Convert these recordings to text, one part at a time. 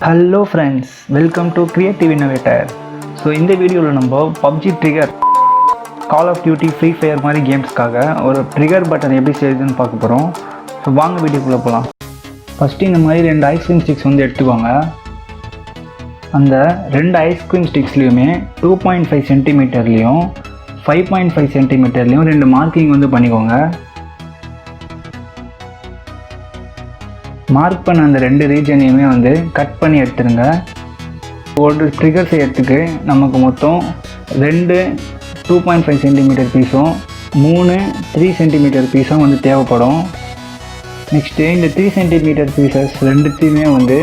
Hello friends, welcome to Creative Innovator. So இந்த வீடியோவில் நம்ம PUBG trigger Call of Duty freefire மாதிரி கேம்ஸ்க்காக ஒரு ட்ரிகர் பட்டன் எப்படி செய்யுதுன்னு பார்க்க போகிறோம். ஸோ வாங்க வீடியோக்குள்ளே போகலாம். ஃபஸ்ட்டு இந்த மாதிரி 2 ஐஸ்கிரீம் ஸ்டிக்ஸ் வந்து எடுத்துக்கோங்க. அந்த 2 ஐஸ்கிரீம் ஸ்டிக்ஸ்லேயுமே 2.5 சென்டிமீட்டர்லேயும் 5.5 சென்டிமீட்டர்லேயும் 2 மார்க்கிங் வந்து பண்ணிக்கோங்க. மார்க் பண்ண அந்த 2 ரீஜனையுமே வந்து கட் பண்ணி எடுத்துருங்க. ஒரு ட்ரிகர் செய்யறதுக்கு நமக்கு மொத்தம் 2 2.5 சென்டிமீட்டர் பீஸும் 3 3 சென்டிமீட்டர் பீஸும் வந்து தேவைப்படும். நெக்ஸ்ட்டு இந்த 3 சென்டிமீட்டர் பீசஸ் ரெண்டுத்தையுமே வந்து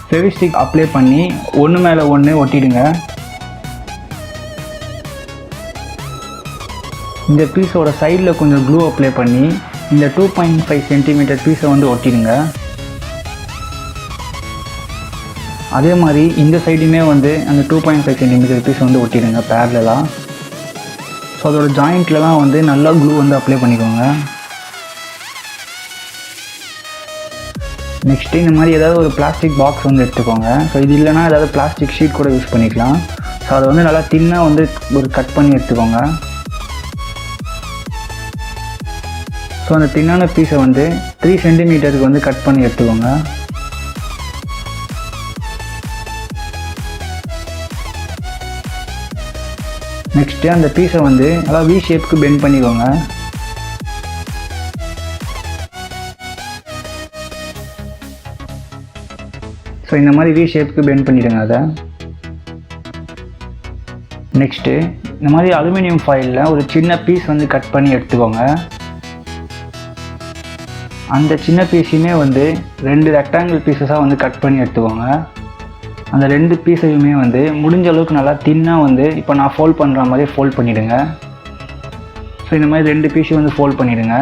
ஃபெவிஸ்டிக் அப்ளை பண்ணி ஒன்று மேலே ஒன்று ஒட்டிடுங்க. இந்த பீஸோட சைடில் கொஞ்சம் க்ளூ அப்ளை பண்ணி இந்த 2.5 சென்டிமீட்டர் பீஸை வந்து ஒட்டிடுங்க. அதே மாதிரி இந்த சைடுமே வந்து அந்த 2.5 சென்டிமீட்டர் பீஸ் வந்து ஒட்டிடுங்க பேரலாக. ஸோ அதோட ஜாயிண்ட்லலாம் வந்து நல்லா க்ளூ வந்து அப்ளை பண்ணிக்கோங்க. நெக்ஸ்ட்டு இந்த மாதிரி ஏதாவது ஒரு பிளாஸ்டிக் பாக்ஸ் வந்து எடுத்துக்கோங்க. ஸோ இது இல்லைனா ஏதாவது பிளாஸ்டிக் ஷீட் கூட யூஸ் பண்ணிக்கலாம். ஸோ அதை வந்து நல்லா தின்னாக வந்து ஒரு கட் பண்ணி எடுத்துக்கோங்க. ஸோ அந்த தின்னான பீஸை வந்து 3 சென்டிமீட்டருக்கு வந்து கட் பண்ணி எடுத்துக்கோங்க. நெக்ஸ்ட்டு அந்த பீஸை வந்து நல்லா வி ஷேப்புக்கு பெண்ட் பண்ணிக்கோங்க. ஸோ இந்த மாதிரி வி ஷேப்புக்கு பெண்ட் பண்ணிவிடுங்க அதை. நெக்ஸ்ட்டு இந்த மாதிரி அலுமினியம் ஃபாயிலில் ஒரு சின்ன பீஸ் வந்து கட் பண்ணி எடுத்துக்கோங்க. அந்த சின்ன பீஸையுமே வந்து 2 ரெக்டாங்கிள் பீஸஸாக வந்து கட் பண்ணி எடுத்துக்கோங்க. அந்த 2 பீஸையுமே வந்து முடிஞ்ச அளவுக்கு நல்லா தின்னாக வந்து இப்போ நான் ஃபோல்ட் பண்ணுற மாதிரி ஃபோல்ட் பண்ணிவிடுங்க. ஸோ இந்த மாதிரி 2 பீஸையும் வந்து ஃபோல்ட் பண்ணிவிடுங்க.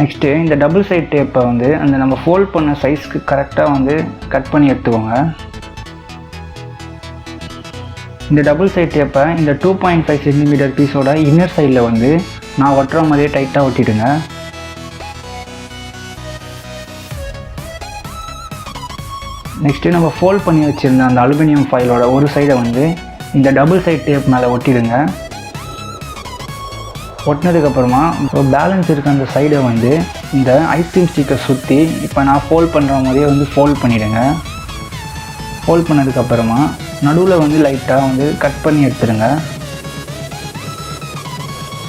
நெக்ஸ்ட்டு இந்த டபுள் சைட் டேப்பை வந்து அந்த நம்ம ஃபோல்ட் பண்ண சைஸ்க்கு கரெக்டாக வந்து கட் பண்ணி எடுத்துக்கோங்க. இந்த டபுள் சைட் டேப்பை இந்த 2.5 சென்டிமீட்டர் பீஸோட இன்னர் சைடில் வந்து நான் ஒட்டுற மாதிரியே டைட்டாக ஒட்டிடுங்க. நெக்ஸ்ட்டு நம்ம ஃபோல்ட் பண்ணி வச்சுருந்த அந்த அலுமினியம் ஃபாயிலோட ஒரு சைடை வந்து இந்த டபுள் சைட் டேப் மேலே ஒட்டிடுங்க. ஒட்டினதுக்கப்புறமா பேலன்ஸ் இருக்க அந்த சைடை வந்து இந்த ஐஸ்கிரீம் ஸ்டிக்கை சுற்றி இப்போ நான் ஃபோல்ட் பண்ணுற மாதிரியே வந்து ஃபோல்ட் பண்ணிவிடுங்க. ஃபோல்ட் பண்ணதுக்கப்புறமா நடுவில் வந்து லைட்டாக வந்து கட் பண்ணி எடுத்துடுங்க.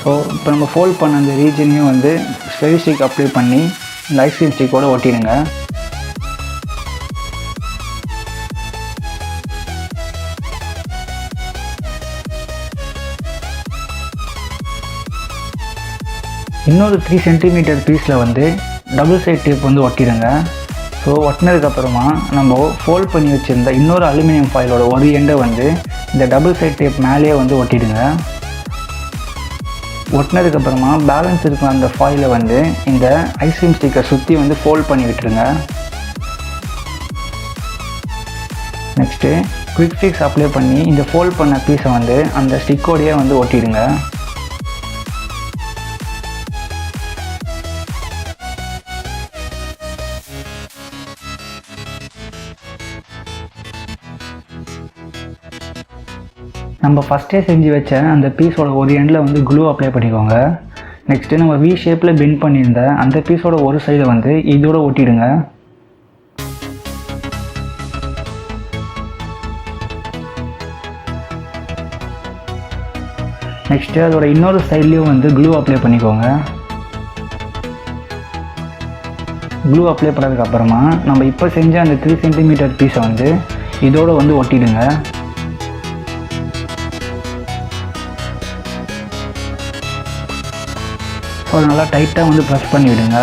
ஸோ இப்போ நம்ம ஃபோல்ட் பண்ண அந்த ரீஜனையும் வந்து ஃபெவிஸ்டிக் அப்ளை பண்ணி இந்த ஐஸ்கிரீம் ஸ்டிக்கோடு ஒட்டிடுங்க. இன்னொரு 3 சென்டிமீட்டர் பீஸில் வந்து டபுள் சைட் டேப் வந்து ஒட்டிடுங்க. ஸோ ஒட்டினதுக்கப்புறமா நம்ம ஃபோல்ட் பண்ணி வச்சுருந்த இன்னொரு அலுமினியம் ஃபாயிலோட ஒரு எண்டை வந்து இந்த டபுள் சைட் டேப் மேலேயே வந்து ஒட்டிடுங்க. ஒட்டினதுக்கப்புறமா பேலன்ஸ் இருக்கிற அந்த ஃபாயிலை வந்து இந்த ஐஸ்கிரீம் ஸ்டிக்கை சுற்றி வந்து ஃபோல்ட் பண்ணி விட்டுருங்க. நெக்ஸ்ட்டு குவிக் ஃபிக்ஸ் அப்ளை பண்ணி இந்த ஃபோல்ட் பண்ண பீஸை வந்து அந்த ஸ்டிக்கோடையே வந்து ஒட்டிடுங்க. நம்ம ஃபஸ்ட்டே செஞ்சு வச்ச அந்த பீஸோட ஒரு எண்டில் வந்து க்ளூ அப்ளை பண்ணிக்கோங்க. நெக்ஸ்ட்டு நம்ம வி ஷேப்பில் பெண்ட் பண்ணியிருந்த அந்த பீஸோட ஒரு சைடை வந்து இதோட ஒட்டிடுங்க. நெக்ஸ்ட்டு அதோட இன்னொரு சைட்லேயும் வந்து க்ளூ அப்ளை பண்ணிக்கோங்க. க்ளூ அப்ளை பண்ணதுக்கப்புறமா நம்ம இப்போ செஞ்ச அந்த 3 சென்டிமீட்டர் பீஸை வந்து இதோட வந்து ஒட்டிடுங்க. ஸோ அதை நல்லா டைட்டாக வந்து ப்ரெஸ் பண்ணி விடுங்க.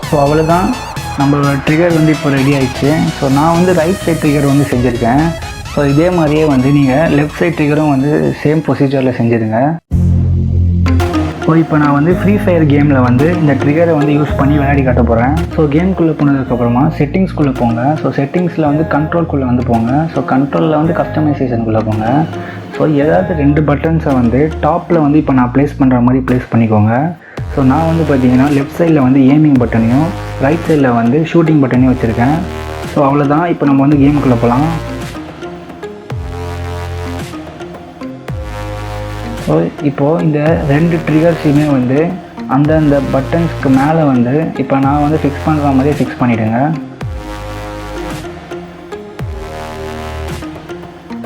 ஸோ அவ்வளோதான், நம்மளோட ட்ரிகர் வந்து இப்போ ரெடி ஆயிடுச்சு. ஸோ நான் வந்து ரைட் சைட் ட்ரிகர் வந்து செஞ்சுருக்கேன். ஸோ இதே மாதிரியே வந்து நீங்கள் லெஃப்ட் சைட் ட்ரிகரும் வந்து சேம் ப்ரொசீஜரில் செஞ்சுருங்க. ஸோ இப்போ நான் வந்து ஃப்ரீ ஃபயர் கேமில் வந்து இந்த ட்ரிகரை வந்து யூஸ் பண்ணி விளையாடி காட்ட போகிறேன். ஸோ கேம்குள்ளே போனதுக்கப்புறமா செட்டிங்ஸ்குள்ளே போங்க. ஸோ செட்டிங்ஸில் வந்து கண்ட்ரோல்குள்ளே வந்து போங்க. ஸோ கண்ட்ரோலில் வந்து கஸ்டமைசேஷனுக்குள்ளே போங்க. ஸோ ஏதாவது 2 பட்டன்ஸை வந்து டாப்பில் வந்து இப்போ நான் ப்ளேஸ் பண்ணுற மாதிரி ப்ளேஸ் பண்ணிக்கோங்க. ஸோ நான் வந்து பார்த்தீங்கன்னா லெஃப்ட் சைடில் வந்து ஏமிங் பட்டனையும் ரைட் சைடில் வந்து ஷூட்டிங் பட்டனையும் வச்சுருக்கேன். ஸோ அவ்வளோதான். இப்போ நம்ம வந்து கேமுக்குள்ளே போகலாம். ஸோ இப்போது இந்த 2 ட்ரிகர்ஸையுமே வந்து அந்தந்த பட்டன்ஸ்க்கு மேலே வந்து இப்போ நான் வந்து ஃபிக்ஸ் பண்ணுற மாதிரியே ஃபிக்ஸ் பண்ணிவிடுங்க.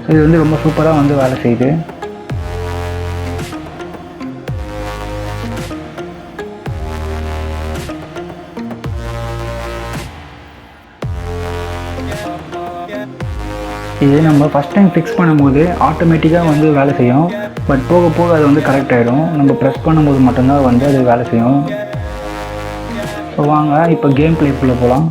ஸோ இது வந்து ரொம்ப சூப்பராக வந்து வேலை செய்யுது. இது நம்ம ஃபஸ்ட் டைம் ஃபிக்ஸ் பண்ணும்போது ஆட்டோமேட்டிக்காக வந்து வேலை செய்யும். பட் போக போக அது வந்து கரெக்ட் ஆகிடும். நம்ம ப்ரெஸ் பண்ணும்போது மட்டும்தான் வந்து அது வேலை செய்யும். ஸோ வாங்க இப்போ கேம் பிளேக்குள்ளே போகலாம்.